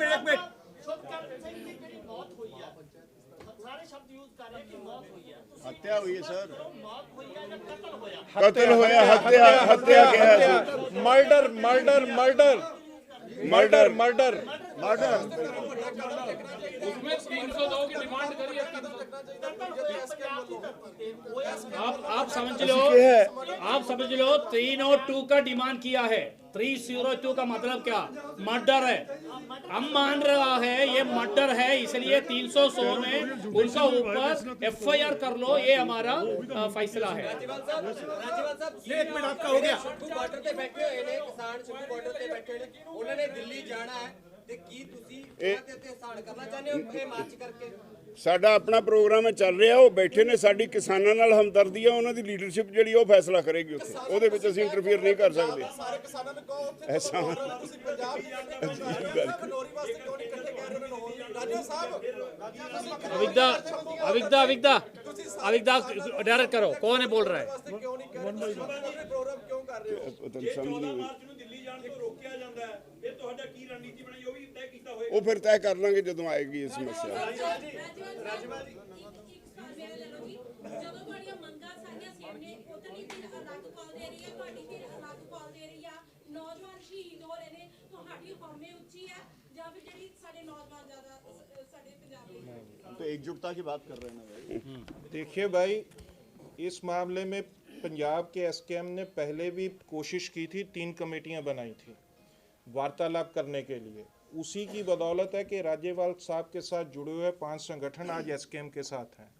H: हत्या हुई है सर,
A: कत्ल होया, हत्या हत्या क्या है?
C: Murder murder murder murder murder murder
B: उसमें 302 की डिमांड करी है।
E: आप समझ लो 302 का डिमांड किया है। 302 का मतलब क्या? मर्डर है। हम मान रहा है ये मर्डर है, इसलिए 300 में उनका ऊपर FIR कर लो, ये हमारा फैसला है।
M: एक मिनट आपका हो गया।
J: शंभू बॉर्डर पे बैठे हुए ने किसान, शंभू बॉर्डर पे बैठे हुए ने, उन्होंने दिल्ली जाना है ते की तुसी ਉਹਨਾਂ ਤੇ ਸਾਨ ਕਰਨਾ ਚਾਹੁੰਦੇ ਹੋ ਇਹ ਮਾਰਚ ਕਰਕੇ?
A: ਸਾਡਾ ਆਪਣਾ ਪ੍ਰੋਗਰਾਮ ਹੈ, ਚੱਲ ਰਿਹਾ। ਉਹ ਬੈਠੇ ਨੇ, ਸਾਡੀ ਕਿਸਾਨਾਂ ਨਾਲ ਹਮਦਰਦੀ ਆ, ਉਹਨਾਂ ਦੀ ਲੀਡਰਸ਼ਿਪ ਜਿਹੜੀ ਉਹ ਫੈਸਲਾ ਕਰੇਗੀ ਉੱਥੇ। ਉਹਦੇ ਵਿੱਚ ਅਸੀਂ ਇੰਟਰਫੀਅਰ ਨਹੀਂ ਕਰ ਸਕਦੇ।
M: ਸਾਰੇ ਕਿਸਾਨਾਂ ਨੂੰ ਕਹੋ ਉੱਥੇ
A: ਐਸਾ
M: ਤੁਸੀਂ ਪੰਜਾਬ ਖਨੌਰੀ ਵਾਸਤੇ ਕਿਉਂ ਨਹੀਂ ਇਕੱਠੇ ਕਹਿ ਰਹੇ ਹੋ? ਰਾਜਾ ਸਾਹਿਬ
E: अविदा डायरेक्ट करो, कौन है बोल रहा है?
M: क्यों नहीं कर रहे? प्रोग्राम क्यों कर रहे हो?
A: ਤੁਹਾਨੂੰ ਸਮਝ ਨਹੀਂ
L: ਮਾਰਚ ਨੂੰ ਦਿੱਲੀ ਜਾਣ ਤੋਂ ਰੋਕਿਆ ਜਾਂਦਾ ਹੈ, ਇਹ ਤੁਹਾਡਾ ਕੀ ਰਣਨੀਤੀ ਬਣਾਈ ਉਹ ਵੀ ਤੈਅ ਕੀਤਾ ਹੋਏਗਾ।
A: ਉਹ ਫਿਰ ਤੈਅ ਕਰ ਲਾਂਗੇ ਜਦੋਂ ਆਏਗੀ ਇਹ ਸਮੱਸਿਆ।
P: ਜਦੋਂ ਤੁਹਾਡੀਆਂ ਮੰਗਾਂ ਸਾਰੀਆਂ ਸੇਮ ਨੇ, ਉਤਨੀ ਧਿਰ ਅਲੱਗ ਕਾਲ ਦੇ ਰਹੀ ਹੈ, ਤੁਹਾਡੀ ਧਿਰ ਅਲੱਗ ਕਾਲ ਦੇ ਰਹੀ ਆ। ਨੌਜਵਾਨ ਸ਼ਹੀਦ ਹੋ ਰਹੇ ਨੇ, ਤੁਹਾਡੀ ਹਉਮੈ ਉੱਚੀ ਹੈ ਜਾਂ ਫਿਰ ਜਿਹੜੀ ਸਾਡੇ ਨੌਜਵਾਨ ਜ਼ਿਆਦਾ ਸਾਡੇ ਪੰਜਾਬ ਦੇ?
H: तो एकजुटता की बात कर रहे हैं ना भाई।
C: देखिए भाई, इस मामले में पंजाब के SKM ने पहले भी कोशिश की थी, 3 कमेटियां बनाई थी वार्तालाप करने के लिए। उसी की बदौलत है कि राज्यपाल साहब के साथ जुड़े हुए 5 संगठन आज SKM के साथ हैं।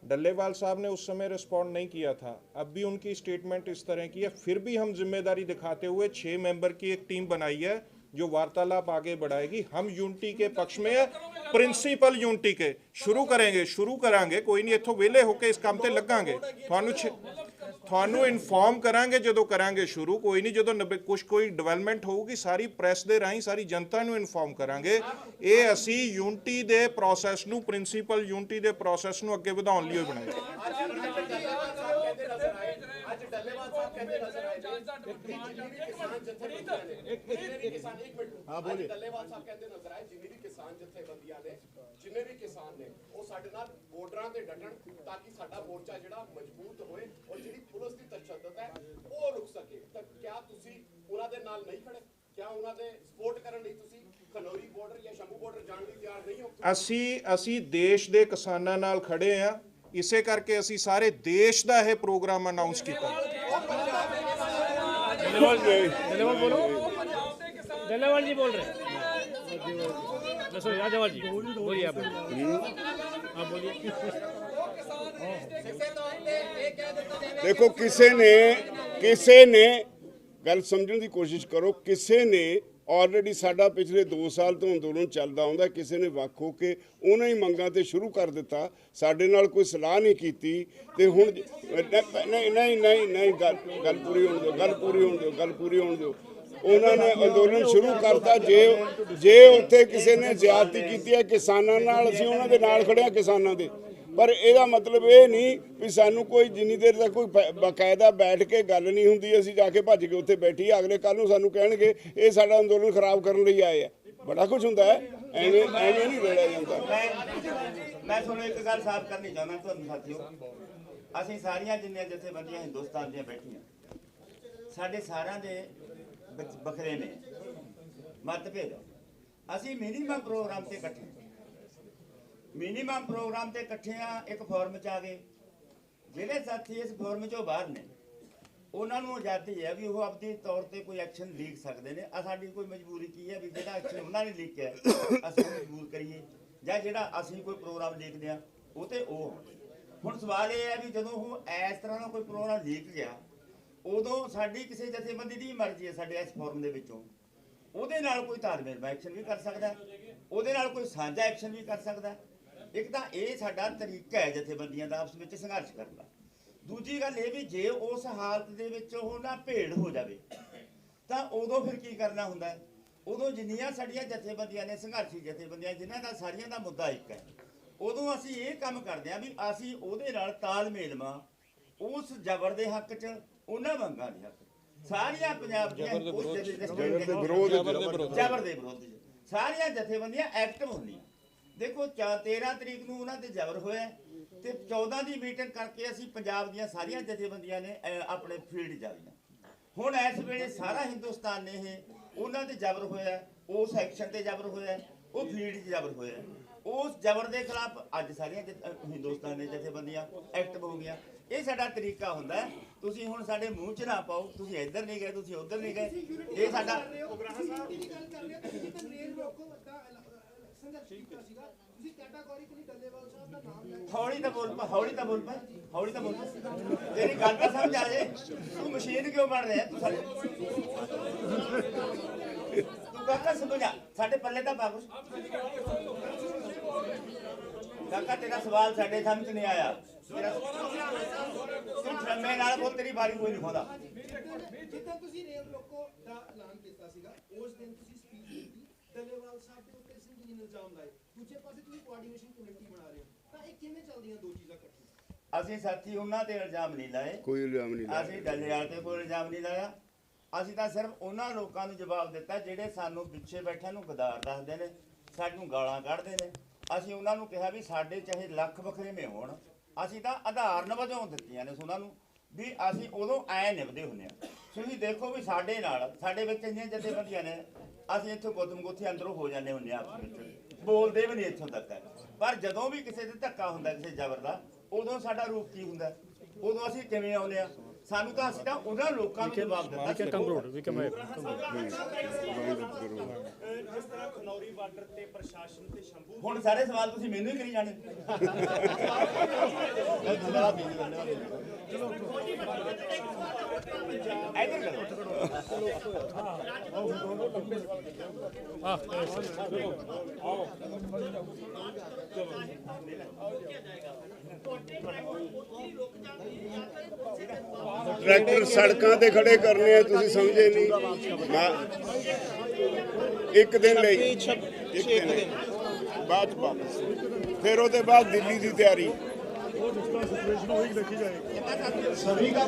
C: डल्लेवाल साहब ने उस समय रिस्पॉन्ड नहीं किया था, अब भी उनकी स्टेटमेंट इस तरह की है। फिर भी हम जिम्मेदारी दिखाते हुए 6 मेंबर की एक टीम बनाई है जो वार्तालाप आगे बढ़ाएगी। हम यूनिटी के पक्ष में है, प्रिंसीपल यूनिटी के शुरू करांगे। कोई नहीं, इत्थों वेले होके इस काम ते लगांगे। ਤੁਹਾਨੂੰ ਇਨਫੋਰਮ ਕਰਾਂਗੇ ਜਦੋਂ ਕਰਾਂਗੇ ਸ਼ੁਰੂ। ਕੋਈ ਨਹੀਂ, ਜਦੋਂ ਕੋਈ ਡਿਵੈਲਪਮੈਂਟ ਹੋਊਗੀ ਸਾਰੀ ਪ੍ਰੈਸ ਦੇ ਰਾਹੀਂ ਸਾਰੀ ਜਨਤਾ ਨੂੰ ਇਨਫੋਰਮ ਕਰਾਂਗੇ। ਇਹ ਅਸੀਂ ਯੂਨਿਟੀ ਦੇ ਪ੍ਰੋਸੈਸ ਨੂੰ, ਪ੍ਰਿੰਸੀਪਲ ਯੂਨਿਟੀ ਦੇ ਪ੍ਰੋਸੈਸ ਨੂੰ ਅੱਗੇ ਵਧਾਉਣ ਲਈ ਬਣਾਇਆ।
M: ਅੱਜ ਡੱਲੇਵਾਲ ਸਾਹਿਬ ਕਹਿੰਦੇ ਨਜ਼ਰ ਆਏ
H: हाँ बोलिए।
M: ਡੱਲੇਵਾਲ ਸਾਹਿਬ ਕਹਿੰਦੇ ਨਜ਼ਰ ਆਏ ਜਿੰਨੇ ਵੀ ਕਿਸਾਨ ਜਥੇਬੰਦੀਆਂ ਨੇ, ਜਿੰਨੇ ਵੀ ਕਿਸਾਨ ਨੇ, ਉਹ ਸਾਡੇ ਨਾਲ ਬਾਰਡਰਾਂ ਤੇ ਡਟਣ ਤਾਂ ਕਿ ਸਾਡਾ ਮੋਰਚਾ ਜਿਹੜਾ ਮਜ਼ਬੂਤ ਹੋਏ ਔਰ ਜਿਹੜੀ ਪੁਲਿਸ ਦੀ ਤਸ਼ੱਦਦ ਹੈ ਉਹ ਰੁਕ ਸਕੇ। ਤਾਂ ਕਿਆ ਤੁਸੀਂ ਉਹਨਾਂ ਦੇ ਨਾਲ ਨਹੀਂ ਖੜੇ? ਕਿਆ ਉਹਨਾਂ ਦੇ ਸਪੋਰਟ ਕਰਨ ਲਈ ਤੁਸੀਂ ਖਨੌਰੀ ਬਾਰਡਰ ਜਾਂ ਸ਼ੰਭੂ ਬਾਰਡਰ ਜਾਣ ਲਈ ਤਿਆਰ ਨਹੀਂ ਹੋ?
C: ਅਸੀਂ ਦੇਸ਼ ਦੇ ਕਿਸਾਨਾਂ ਨਾਲ ਖੜੇ ਆ, ਇਸੇ ਕਰਕੇ ਅਸੀਂ ਸਾਰੇ ਦੇਸ਼ ਦਾ ਇਹ ਪ੍ਰੋਗਰਾਮ ਅਨਾਉਂਸ ਕੀਤਾ।
E: डल्लेवाल जी बोल रहे हैं। राजेवाल जी बोलिए, आप बोलिए।
A: देखो, किसी ने गल समझने की कोशिश करो। किसी ने ऑलरेडी साडा पिछले 2 साल तो अंदोलन चलता आउंदा, किसी ने वख हो के उन्हां ही मंगां ते शुरू कर दिता, साडे नाल कोई सलाह नहीं कीती। ते हुण नहीं गल पूरी होण दिओ। उन्होंने अंदोलन शुरू करता। जे उत्थे किसी ने ज्यादती की है किसानां नाल, असीं उन्हां दे नाल खड़े हां किसानां दे। पर ਇਹਦਾ मतलब ਇਹ ਨਹੀਂ ਵੀ ਸਾਨੂੰ ਕੋਈ ਜਿੰਨੀ ਦੇਰ ਤੱਕ ਕੋਈ ਬਕਾਇਦਾ ਬੈਠ ਕੇ ਗੱਲ ਨਹੀਂ ਹੁੰਦੀ ਅਸੀਂ ਜਾ ਕੇ ਭੱਜ ਕੇ ਉੱਥੇ ਬੈਠੀ ਅਗਲੇ ਕੱਲ ਨੂੰ ਸਾਨੂੰ ਕਹਿਣਗੇ ਇਹ ਸਾਡਾ ਅੰਦੋਲਨ ਖਰਾਬ ਕਰਨ ਲਈ ਆਏ ਆ। ਬੜਾ ਕੁਝ ਹੁੰਦਾ ਹੈ, ਐਵੇਂ ਨਹੀਂ ਰੇੜਿਆ ਜਾਂਦਾ।
D: ਮੈਂ ਤੁਹਾਨੂੰ ਇੱਕ ਗੱਲ ਸਾਫ਼ ਕਰਨੀ ਚਾਹੁੰਦਾ ਤੁਹਾਨੂੰ ਸਾਥੀਓ, ਅਸੀਂ ਸਾਰੀਆਂ ਜਿੰਨੀਆਂ ਜਥੇਬੰਦੀਆਂ ਹਿੰਦੁਸਤਾਨ ਦੀਆਂ ਬੈਠੀਆਂ, ਸਾਡੇ ਸਾਰਿਆਂ ਦੇ ਵੱਖਰੇ ਨੇ ਮਤਭੇਦ। ਅਸੀਂ ਮਿਨੀਮਮ ਪ੍ਰੋਗਰਾਮ ਤੇ ਇਕੱਠੇ ਆ, ਇੱਕ ਫੋਰਮ 'ਚ ਆ ਗਏ। ਜਿਹੜੇ ਸਾਥੀ ਇਸ ਫੋਰਮ 'ਚੋਂ ਬਾਹਰ ਨੇ ਉਹਨਾਂ ਨੂੰ ਆਜ਼ਾਦੀ ਹੈ ਵੀ ਉਹ ਆਪਣੀ ਤੌਰ ਤੇ ਕੋਈ ਐਕਸ਼ਨ ਲੀਕ ਸਕਦੇ ਨੇ। ਸਾਡੀ ਕੋਈ ਮਜਬੂਰੀ ਕੀ ਹੈ ਵੀ ਜਿਹੜਾ ਐਕਸ਼ਨ ਉਹਨਾਂ ਨੇ ਲੀਕਿਆ ਅਸੀਂ ਮਜਬੂਰ ਕਰੀਏ, ਜਾਂ ਜਿਹੜਾ ਅਸੀਂ ਕੋਈ ਪ੍ਰੋਗਰਾਮ ਲੀਕਦੇ ਆ ਉਹ ਤੇ ਉਹ। ਹੁਣ ਸਵਾਲ ਇਹ ਹੈ ਵੀ ਜਦੋਂ ਉਹ ਇਸ ਤਰ੍ਹਾਂ ਦਾ ਕੋਈ ਪ੍ਰੋਗਰਾਮ ਲੀਕ ਗਿਆ, ਉਦੋਂ ਸਾਡੀ ਕਿਸੇ ਜਥੇਬੰਦੀ ਦੀ ਮਰਜ਼ੀ ਹੈ ਸਾਡੇ ਇਸ ਫੋਰਮ ਦੇ ਵਿੱਚੋਂ ਉਹਦੇ ਨਾਲ ਕੋਈ ਤਾਲਮੇਲ ਐਕਸ਼ਨ ਵੀ ਕਰ ਸਕਦਾ, ਉਹਦੇ ਨਾਲ ਕੋਈ ਸਾਂਝਾ ਐਕਸ਼ਨ ਵੀ ਕਰ ਸਕਦਾ। ਇੱਕ ਤਾਂ ਇਹ ਸਾਡਾ ਤਰੀਕਾ ਹੈ ਜਥੇਬੰਦੀਆਂ ਦਾ ਆਪਸ ਵਿੱਚ ਸੰਘਰਸ਼ ਕਰਨ ਦਾ। ਦੂਜੀ ਗੱਲ ਇਹ ਵੀ ਜੇ ਉਸ ਹਾਲਤ ਦੇ ਵਿੱਚ ਉਹ ਨਾ ਭੇੜ ਹੋ ਜਾਵੇ ਤਾਂ ਉਦੋਂ ਫਿਰ ਕੀ ਕਰਨਾ ਹੁੰਦਾ ਹੈ? ਉਦੋਂ ਜਿੰਨੀਆਂ ਸਾਡੀਆਂ ਜਥੇਬੰਦੀਆਂ ਨੇ, ਸੰਘਰਸ਼ੀ ਜਥੇਬੰਦੀਆਂ, ਜਿਨ੍ਹਾਂ ਦਾ ਸਾਰੀਆਂ ਦਾ ਮੁੱਦਾ ਇੱਕ ਹੈ, ਉਦੋਂ ਅਸੀਂ ਇਹ ਕੰਮ ਕਰਦੇ ਹਾਂ ਵੀ ਅਸੀਂ ਉਹਦੇ ਨਾਲ ਤਾਲਮੇਲ ਮਾਂ ਉਸ ਜ਼ਬਰ ਦੇ ਹੱਕ 'ਚ, ਉਹਨਾਂ ਮੰਗਾਂ ਦੇ ਹੱਕ 'ਚ, ਸਾਰੀਆਂ ਪੰਜਾਬ ਦੀਆਂ ਜ਼ਬਰ ਦੇ ਵਿਰੋਧ ਸਾਰੀਆਂ ਜਥੇਬੰਦੀਆਂ ਐਕਟਿਵ ਹੁੰਦੀਆਂ। ਦੇਖੋ 13 ਤਰੀਕ ਨੂੰ ਉਹਨਾਂ ਤੇ ਜ਼ਬਰ ਹੋਇਆ ਤੇ 14 ਦੀ ਮੀਟਿੰਗ ਕਰਕੇ ਅਸੀਂ ਪੰਜਾਬ ਦੀਆਂ ਸਾਰੀਆਂ ਜਥੇਬੰਦੀਆਂ ਨੇ ਆਪਣੇ ਫੀਲਡ ਜਾਈਆਂ। ਹੁਣ ਇਸ ਵੇਲੇ ਸਾਰਾ ਹਿੰਦੁਸਤਾਨ ਨੇ ਇਹ ਉਹਨਾਂ ਤੇ ਜ਼ਬਰ ਹੋਇਆ, ਉਸ ਐਕਸ਼ਨ ਤੇ ਜ਼ਬਰ ਹੋਇਆ, ਉਹ ਫੀਲਡ 'ਚ ਜ਼ਬਰ ਹੋਇਆ, ਉਸ ਜ਼ਬਰ ਦੇ ਖਿਲਾਫ ਅੱਜ ਸਾਰੀਆਂ ਹਿੰਦੁਸਤਾਨ ਦੇ ਜਥੇਬੰਦੀਆਂ ਐਕਟਿਵ ਹੋ ਗਈਆਂ। ਇਹ ਸਾਡਾ ਤਰੀਕਾ ਹੁੰਦਾ ਹੈ। ਤੁਸੀਂ ਹੁਣ ਸਾਡੇ ਮੂੰਹ 'ਚ ਨਾ ਪਾਓ, ਤੁਸੀਂ ਇੱਧਰ ਨਹੀਂ ਗਏ, ਤੁਸੀਂ ਉੱਧਰ ਨਹੀਂ ਗਏ, ਇਹ ਸਾਡਾ ਹੌਲੀ ਤਾਂ ਬੋਲ ਪਾ, ਹੌਲੀ ਤਾਂ ਬੋਲ ਪਾ, ਹੌਲੀ ਤਾਂ ਬੋਲ ਪਾ, ਤੇਰੀ ਗੱਲ ਤਾਂ ਸਮਝ ਆ ਜੇ। ਤੂੰ ਮਸ਼ੀਨ ਕਿਉਂ ਬਣ ਰਿਹਾ? ਤੂੰ ਸਾਡੇ ਤੂੰ ਕਾਕਾ ਸਮਝਾ, ਸਾਡੇ ਪੱਲੇ ਤਾਂ ਪਾ ਕੁਛ। ਕਾਕਾ ਤੇਰਾ ਸਵਾਲ ਸਾਡੇ ਸਮਝ ਨਹੀਂ ਆਇਆ। ਤੂੰ ਸ਼ਰਮੇ ਨਾਲ ਬੋਲ, ਤੇਰੀ ਬਾਰੀ ਕੋਈ ਨਹੀਂ ਖੋਦਾ।
N: ਜਿੱਦਾਂ ਤੁਸੀਂ ਰੇਲ ਰੋਕੋ ਦਾ ਐਲਾਨ ਕੀਤਾ ਸੀਗਾ, ਉਸ ਦਿਨ ਤੁਸੀਂ ਸਪੀਚ ਦਿੱਤੀ, ਡੱਲੇਵਾਲ ਸਾਹਿਬ ਦੇ ਉੱਤੇ ਸਿੰਘ ਜੀ ਨੇ ਇਲਜ਼ਾਮ ਲਾਏ, ਦੂਜੇ ਪਾਸੇ ਤੁਸੀਂ ਕੋਆਰਡੀਨੇਸ਼ਨ ਕਮੇਟੀ ਬਣਾ ਰਹੇ ਹੋ, ਤਾਂ ਇਹ ਕਿਵੇਂ ਚੱਲਦੀਆਂ ਦੋ ਚੀਜ਼ਾਂ ਇਕੱਠੀਆਂ?
D: ਅਸੀਂ ਸਾਥੀ ਉਹਨਾਂ ਤੇ ਇਲਜ਼ਾਮ ਨਹੀਂ ਲਾਏ,
A: ਕੋਈ ਇਲਜ਼ਾਮ ਨਹੀਂ ਲਾਇਆ।
D: ਅਸੀਂ ਡੱਲੇਵਾਲ ਤੇ ਕੋਈ ਇਲਜ਼ਾਮ ਨਹੀਂ ਲਾਇਆ। ਅਸੀਂ ਤਾਂ ਸਿਰਫ ਉਹਨਾਂ ਲੋਕਾਂ ਨੂੰ ਜਵਾਬ ਦਿੱਤਾ ਜਿਹੜੇ ਸਾਨੂੰ ਪਿੱਛੇ ਬੈਠਿਆਂ ਨੂੰ ਗਦਾਰ ਦੱਸਦੇ ਨੇ, ਸਾਨੂੰ ਗਾਲਾਂ ਕੱਢਦੇ ਨੇ। ਅਸੀਂ ਉਹਨਾਂ ਨੂੰ ਕਿਹਾ ਵੀ ਸਾਡੇ ਚਾਹੇ ਲੱਖ ਵੱਖਰੇਵੇਂ ਹੋਣ, ਅਸੀਂ ਤਾਂ ਆਧਾਰਨ ਵਜੋਂ ਦਿੱਤੀਆਂ ਨੇ ਉਹਨਾਂ ਨੂੰ ਵੀ ਅਸੀਂ ਉਦੋਂ ਐ ਨਿਭਦੇ ਹੁੰਦੇ ਆ। ਤੁਸੀਂ ਦੇਖੋ ਵੀ ਸਾਡੇ ਨਾਲ, ਸਾਡੇ ਵਿੱਚ ਇੰਨੀਆਂ ਜਥੇਬੰਦੀਆਂ ਨੇ, ਅਸੀਂ ਇੱਥੋਂ ਗੁੱਤਮ-ਗੁੱਥੀ ਅੰਦਰੋਂ ਹੋ ਜਾਂਦੇ ਹੁੰਦੇ ਆ, ਆਪਸ ਵਿੱਚ ਬੋਲਦੇ ਵੀ ਨਹੀਂ ਇੱਥੋਂ ਤੱਕ ਹੈ। ਪਰ ਜਦੋਂ ਵੀ ਕਿਸੇ ਤੇ ਧੱਕਾ ਹੁੰਦਾ, ਕਿਸੇ ਜ਼ਬਰ ਦਾ, ਉਦੋਂ ਸਾਡਾ ਰੂਪ ਕੀ ਹੁੰਦਾ? ਉਦੋਂ ਅਸੀਂ ਕਿਵੇਂ ਆਉਂਦੇ ਆ? ਸਾਨੂੰ ਤਾਂ ਅਸੀਂ ਤਾਂ ਉਹਨਾਂ ਲੋਕਾਂ ਨੂੰ ਜਵਾਬ ਦਿੱਤਾ।
M: ਜਿਸ ਤਰ੍ਹਾਂ ਖਨੌਰੀ ਬਾਰਡਰ ਤੇ ਪ੍ਰਸ਼ਾਸਨ ਤੇ ਸ਼ੰਭੂ,
D: ਹੁਣ ਸਾਰੇ ਸਵਾਲ ਤੁਸੀਂ ਮੈਨੂੰ ਹੀ ਕਰੀ ਜਾਣੇ।
A: ट्रैक्टर सड़कों ते खड़े करने हैं, तुसी समझे नहीं। एक दिन ले, एक दिन बाद वापस, फिर उसके बाद दिल्ली की तैयारी।
N: सभी का